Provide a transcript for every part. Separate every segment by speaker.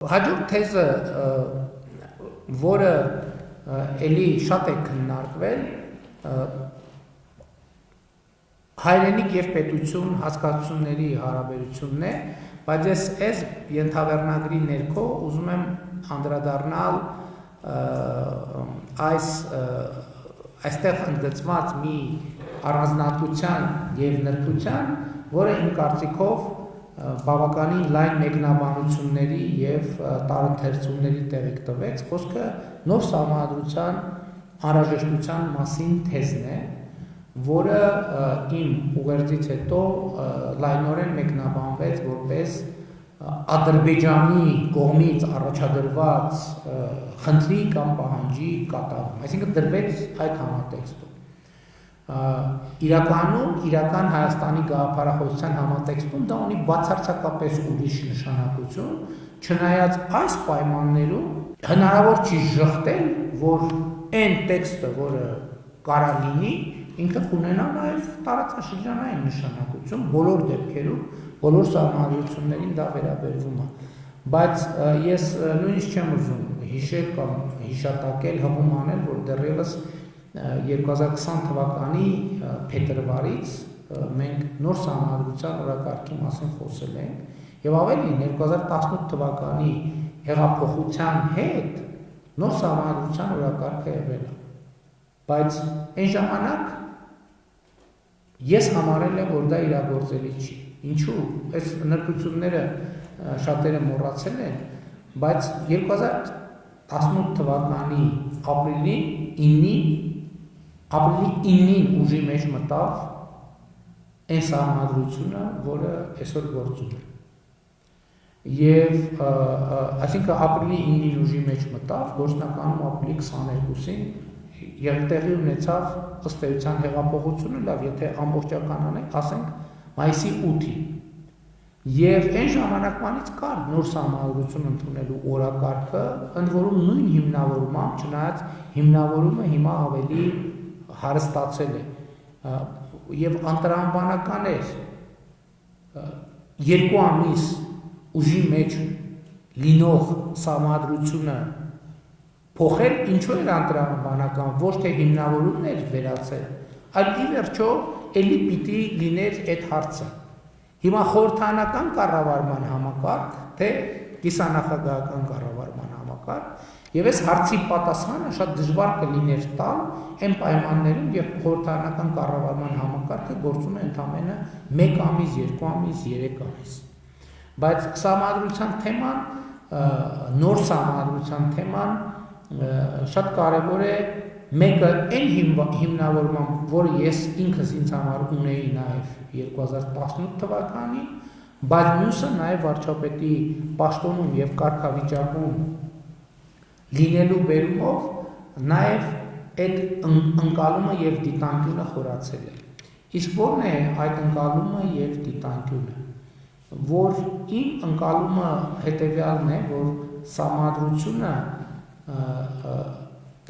Speaker 1: Հաջորդ թեզը, որը էլի շատ է քննարկվել, հայրենիք և պետություն հասկացությունների հարաբերությունն է, բայց ես այս ենթավերնագրի ներքո ուզում եմ անդրադառնալ այստեղ ընդգծված մի առանձնահատկության և նրբության, որը իմ կարծիքով բավականին լայն մեկնաբանությունների և տարընթերցումների տեղիք տվեց, խոսքը նոր սահմանադրության անհրաժեշտության մասին թեզն է, որը իմ ուղերձից հետո լայնորեն մեկնաբանվեց որպես Ադրբեջանի կողմից առաջադրված խնդրի կամ պահանջի կատարում, այսինքն դրվեց այդ համատեքստում։ Իրական Հայաստանի գաղափարախոսության համատեքստում դա ունի բացարձակապես ուրիշ նշանակություն, չնայած այս պայմաններում հնարավոր չի ժխտել, որ այն տեքստը, որը կարա լինի, ինքը կունենա նաև տարածաշրջանային նշանակություն, բոլոր դեպքերում, բոլոր սահմանադրություններին դա վերաբերվում է, բայց ես նույնիսկ չեմ ուզում հիշել կամ հիշատակել, հղում անել, որ դեռևս 2020 թվականի փետրվարից մենք նոր սահմանադրության օրակարգի մասին խոսել ենք և ավելին 2018 թվականի հեղափոխության հետ նոր սահմանադրության օրակարգը եղել է, բայց այն ժամանակ ես համարել եմ, որ դա իրագործելի չի, ինչու, այս նրբությունները շատերը մոռացել են, բայց 2018 թվականի ապրիլի 9-ին ուժի մեջ մտավ այն սահմանադրությունը, որը այսօր գործում է։ Եվ այսինքն ապրիլի 9-ին ուժի մեջ մտավ, գործնականում ապրիլի 22-ին և տեղի ունեցավ ըստ էության հեղափոխությունը, լավ, եթե ամբողջական անենք, ասենք մայիսի 8-ին։ Եվ այն ժամանակվանից կար նոր սահմանադրություն ընդունելու օրակարգը, ընդ որում նույն հիմնավորմամբ, չնայած հիմնավորումը հիմա ավելի հարստացել է և անտրամաբանական էր 2 ամիս ուժի մեջ լինող սահմանադրությունը փոխել, ինչու էր անտրամաբանական, ոչ թե հիմնավորումն էր վերացել, այլ ի վերջո էլի պիտի լիներ այդ հարցը։ Հիմա խորհրդարանական կառավարման համակարգ, թե կիսանախագահական կառավարման համակարգ, և այս հարցի պատասխանը շատ դժվար կլիներ տալ այն պայմաններում, երբ խորհրդարանական կառավարման համակարգը գործում է ընդամենը 1 ամիս, 2 ամիս, 3 ամիս։ Բայց սահմանադրության թեման, նոր սահմանադրության թեման շատ կարևոր է, մեկը այն հիմնավորմամբ, որը ես ինքս ինձ համար ունեի նաև 2018 թվականին, բայց մյուսը նաև վարչապետի պաշտոնում և կարգավիճակում լինելու բերումով նաև այդ ընկալումը և դիտանկյունը խորացել է։ Իսկ որն է այդ ընկալումը և դիտանկյունը, որ իմ ընկալումը հետևյալն է, որ սահմանադրությունը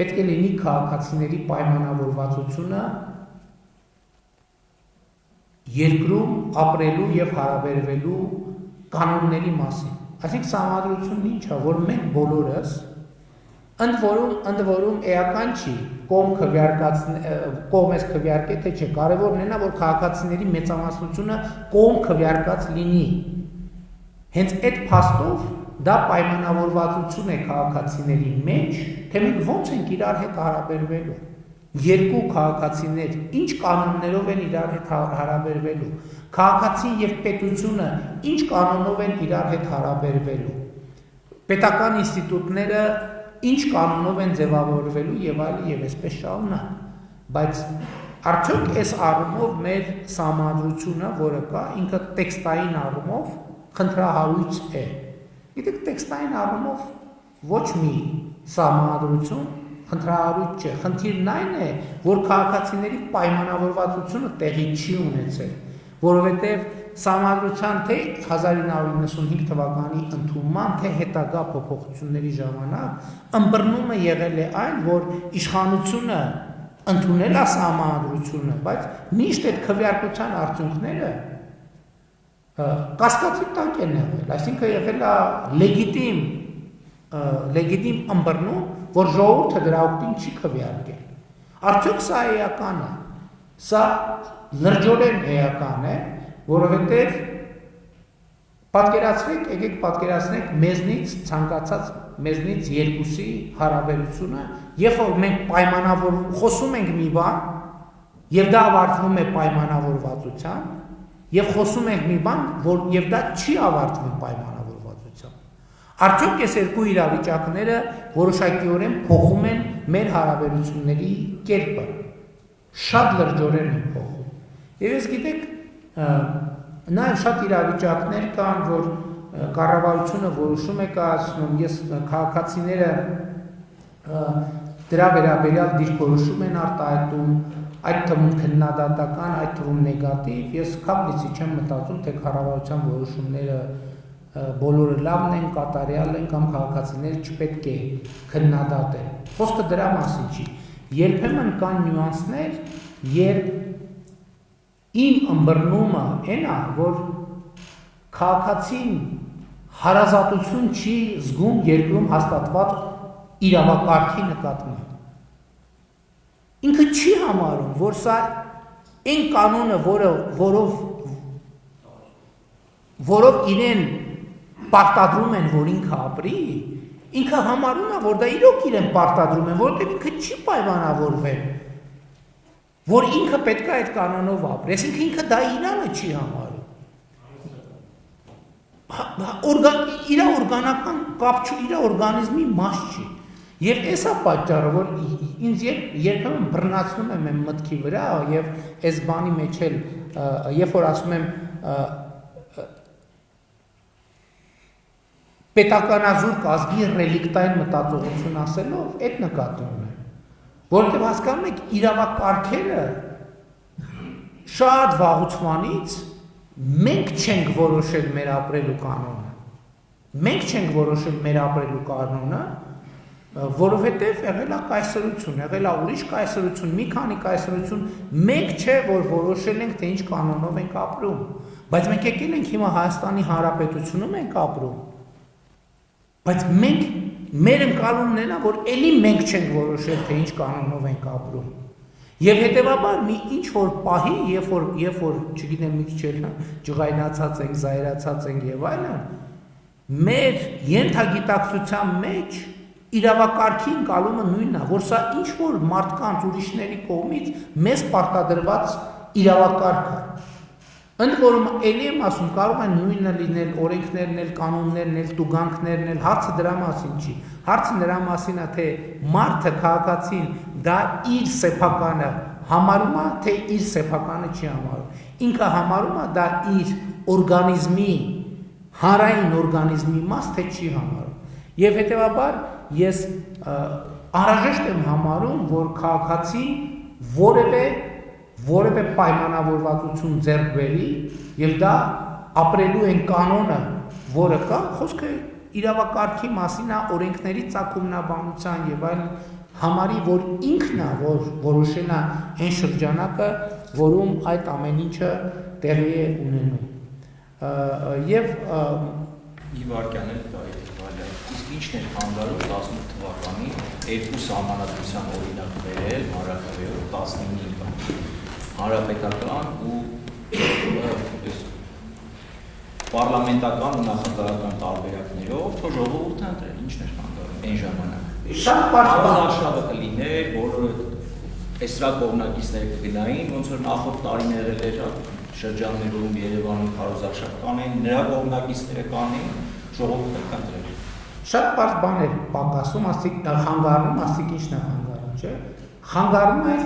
Speaker 1: պետք է լինի քաղաքացիների պայմանավորվածությունը երկրում ապրելու և հարաբերվելու կանոնների մասին։ Այսինքն սահմանադրությունն ինչ է, որ մենք բոլորս, ընդ որում էական չի, կողմ ես քվեարկե, թե չէ, կարևորն է նա, որ քաղաքացիների մեծամասնությունը կողմ քվեարկած լինի։ Հենց այդ փաստով դա պայմանավորվածություն է քաղաքացիների մեջ, թե մենք ոնց ենք իրար հետ հարաբերվելու, երկու քաղաքացիներ ինչ կանոններով են իրար հետ հարաբերվելու, քաղաքացին և պետությունը ինչ կանոնով են իրար հետ հարաբերվելու, պետական ինստիտուտները ինչ կանոնով են ձևավորվելու և այլ և այսպես շարունակ, բայց արդյոք այս առումով մեր սահմանադրությունը, որը կա, ինքը տեքստային առումով խնդրահարույց է։ Գիտեք, տեքստային առումով ոչ մի սահմանադրություն խնդրահարույց չէ, խնդիրն այն է, որ քաղաքացիների պայմանավորվածությունը տեղի չի ունեցել, որովհետև սահմանադրության թե 1995 թվականի ընդունման, թե հետագա փոփոխությունների ժամանակ ըմբռնումը եղել է այն, որ իշխանությունը ընդունել է սահմանադրությունը, բայց միշտ այդ քվեարկության արդյունքները կասկածի տակ են եղել, այսինքն եղել է լեգիտիմ լեգիտիմ ըմբռնում, որ ժողովուրդը դրա օգտին չի քվեարկել։ Արդյոք սա էական է։ Սա լրջորեն էական է, որովհետև եկեք պատկերացնեք մեզնից ցանկացած մեզնից երկուսի հարաբերությունը, երբ որ մենք խոսում ենք մի բան, եւ դա ավարտվում է պայմանավորվածությամբ, եւ խոսում ենք մի բան, եւ դա չի ավարտվում պայմանավորվածությամբ։ Արդյոք այս երկու իրավիճակները որոշակիորեն փոխում են մեր հարաբերությունների կերպը, շատ լրջորեն են փոխում։ Եվ ես գիտեք, նաև շատ իրավիճակներ կան, որ կառավարությունը որոշում է կայացնում, ես քաղաքացիները դրա վերաբերյալ դիրքորոշում են արտահայտում, այդ թվում քննադատական, այդ թվում նեգատիվ, ես քամլիցի չեմ մտածում, թե կառավարության որոշումները բոլորը լավն են, կատարյալ են կամ քաղաքացիները չպետք է քննադատեն։ Խոսքը դրա մասին չի։ Երբեմն կան նյուանսներ, երբ իմ ըմբռնումը այն է, որ քաղաքացին հարազատություն չի զգում երկրում հաստատված իրավակարգի նկատմամբ։ Ինքը չի համարում, որ սա այն կանոնը, որով իրեն պարտադրում են, որ ինքը ապրի, ինքը համարում է, որ դա իրոք իրեն պարտադրում են, որովհետև ինքը չի պայմանավորվել, որ ինքը պետք է այդ կանոնով ապրի, այսինքն ինքը դա իրանը չի համարում։ Իր օրգանական կապ չի, իր օրգանիզմի մաս չի։ Եվ այս է պատճառը, որ ինձ երբեմն բռնացնում եմ իմ մտքի վրա եւ այս բանի մեջ էլ երբ որ ասում եմ պետականազոր կազմի ռելիկտային մտածողություն ասելով, այդ նկատում եմ, որովհետև հասկանում եք իրավակարգերը շատ վաղուց մենք չենք որոշել մեր ապրելու կանոնը, մենք չենք որոշել մեր ապրելու կանոնը, որովհետև եղել է կայսրություն, եղել է ուրիշ կայսրություն, մի քանի կայսրություն, մենք չէ, որ որոշել ենք, թե ինչ կանոնով ենք ապրում, բայց մենք եկել ենք հիմա Հայաստանի Հանրապետությունում ենք ապրում, բայց մենք, մեր ընկալումն են, որ էլի մենք չենք որոշել, թե ինչ կանոնով ենք ապրում, եւ հետեւաբար մի ինչ որ պահի, երբ որ չգիտեմ մի քիչ ջղայնացած ենք, զայրացած ենք եւ այլն, մեր ենթագիտակցության մեջ իրավակարգի ընկալումը նույնն է, որ սա ինչ որ մարդկանց ուրիշների կողմից մեզ պարտադրված իրավակարգ է։ Ընդ որում էլի եմ ասում, կարող են նույնը լինել օրենքներն էլ, կանոններն էլ, տուգանքներն էլ, հարցը դրա մասին չի։ Հարցը նրա մասին է, թե մարդը, քաղաքացին դա իր սեփականը համարում է, թե իր սեփականը չի համարում։ Ինքը համարում է դա իր օրգանիզմի, հանրային օրգանիզմի մաս, թե չի համարում։ Եվ հետևաբար ես անհրաժեշտ եմ համարում, որ քաղաքացին որևէ պայմանավորվածություն ձեռք բերի եւ դա ապրելու են կանոնը, որը կա, խոսքը իրավակարգի մասին է, օրենքների ծագումնաբանության եւ այլ համարի, որ ինքն է, որ որոշել է այն շրջանակը, որում այդ ամեն ինչը տեղի է ունենում։ Եվ
Speaker 2: Իվարկյան էլ դա է, իսկ ինչն էր խանգարում 18 թվականի երկու սահմանադրության օրինակ բերել Հանրաքվեով 15 հանրապետական ու պարլամենտական ու նախագահական տարբերակներով թող ժողովուրդը ընտրել, ինչն էր խանգարում այն ժամանակ։
Speaker 1: Շատ
Speaker 2: բարձրացավ կլիներ, բոլորը էստրակողմնակիցները կգնային, ոնց որ նախորդ տարիներ էր շրջաններում Երևանում քարոզարշավ կանեն, նրա կողմնակիցները կանեն, ժողովուրդը կընտրել։
Speaker 1: Շատ բարձ բան էր պակասում, խանգարում, ասիկ ինչն է խանգարում, չէ՞։ Խանգարում է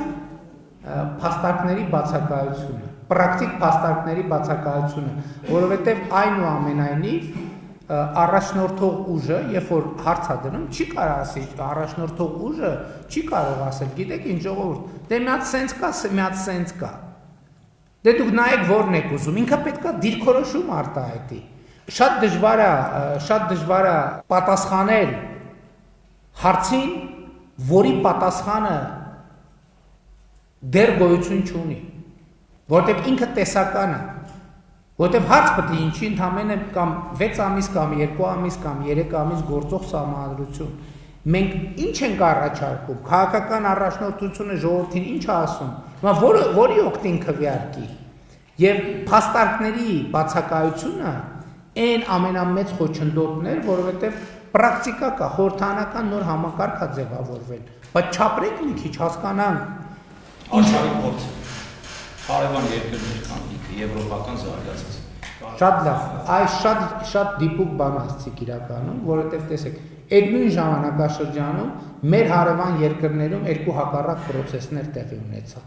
Speaker 1: փաստարկների բացակայությունը, պրակտիկ փաստարկների բացակայությունը, որովհետև այնուամենայնիվ առաջնորդող ուժը, երբ որ հարց է դնում, չի կարող ասել, առաջնորդող ուժը չի կարող ասել, գիտեք ինչ ժողովուրդ, դե մի հատ սենց կա, մի հատ սենց կա։ Դե դուք նայեք որն եք ուզում, ինքը պետք է դիրքորոշում արտահայտի։ Շատ դժվար է պատասխանել հարցին, որի պատասխանը դեռ գոյություն չունի, որտեղ ինքը տեսական է։ Որտեւ հարց պետք է ինչի ընդամենը կամ 6 ամիս կամ 2 ամիս կամ 3 ամիս գործող սահմանադրություն։ Մենք ինչ ենք առաջարկում, քաղաքական առաջնորդությունը ժողովրդին ինչ է ասում, որի օգտին քվեարկի։ Եվ փաստարկների բացակայությունը այն ամենամեծ խոչընդոտն էր, որովհետեւ պրակտիկա կա, խորհրդանական նոր համակարգ է ձևավորվել, բայց չապրենք մի քիչ հասկանանք
Speaker 2: աշխարհի փորձ հարևան երկրներ կան եվրոպական զարգացած։
Speaker 1: Շատ լավ, այս շատ դիպուկ բան ասցիք իրականում, որովհետև տեսեք, այդ նույն ժամանակաշրջանում մեր հարևան երկրներում երկու հակառակ պրոցեսներ տեղի ունեցան։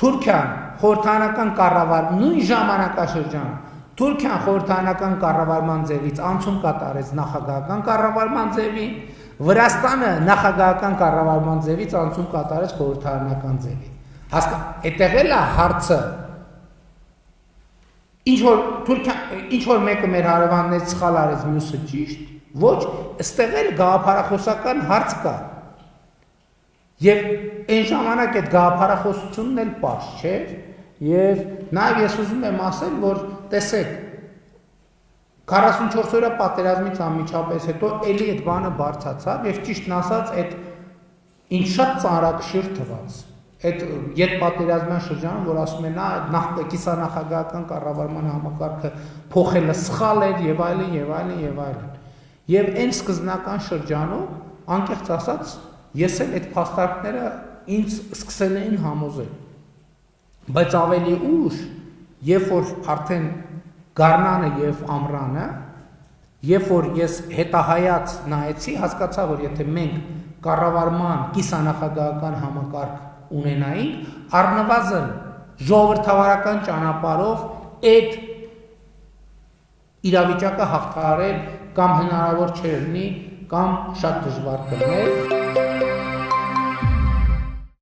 Speaker 1: Թուրքիան խորհրդանական կառավարման նույն ժամանակաշրջանում Թուրքիան խորհրդանական կառավարման ձևից անցում կատարեց նախագահական կառավարման ձևին, Վրաստանը նախագահական կառավարման ձևից անցում կատարեց խորհրդարանական ձևի։ Այդտեղ էլ է հարցը։ Ինչ որ մեկը մեր հարևաններից սխալ արեց, մյուսը ճիշտ, ոչ, այստեղ էլ գաղափարախոսական հարց կա։ Եվ այն ժամանակ այդ գաղափարախոսությունն էլ պարզ չէր, եւ նաեւ ես ուզում եմ ասել, որ տեսեք 44 օրյա պատերազմից անմիջապես հետո էլի այդ բանը բարձացավ եւ ճիշտն ասած այդ ինչ շատ ծանրակշիռ թվաց։ Այդ յետպատերազմյան շրջանում, որ ասում են, կիսանախագահական կառավարման համակարգը փոխելը սխալ էր եւ այլն եւ այլն եւ այլն։ Եվ այն սկզբնական շրջանում, անկեղծ ասած, ես էլ այդ փաստարկները ինձ սկսել էին համոզել։ Բայց ավելի ուշ, երբ որ արդեն Գառնանը եւ Ամռանը, երբ որ ես հետահայաց նայեցի, հասկացա, որ եթե մենք կառավարման կիսանախագահական համակարգ ունենայինք, առնվազն ժողովրդավարական ճանապարհով այդ իրավիճակը հաղթահարել կամ հնարավոր չէր լինի, կամ շատ դժվար կլիներ։